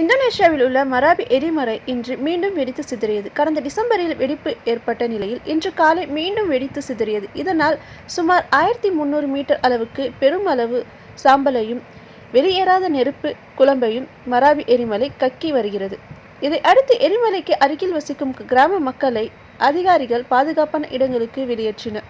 இந்தோனேஷியாவில் உள்ள மராபி எரிமலை இன்று மீண்டும் வெடித்து சிதறியது. கடந்த டிசம்பரில் வெடிப்பு ஏற்பட்ட நிலையில் இன்று காலை மீண்டும் வெடித்து சிதறியது. இதனால் சுமார் 1300 மீட்டர் அளவுக்கு பெருமளவு சாம்பலையும் வெளியேறாத நெருப்பு குழம்பையும் மராபி எரிமலை கக்கி வருகிறது. இதை அடுத்து எரிமலைக்கு அருகில் வசிக்கும் கிராம மக்களை அதிகாரிகள் பாதுகாப்பான இடங்களுக்கு வெளியேற்றினர்.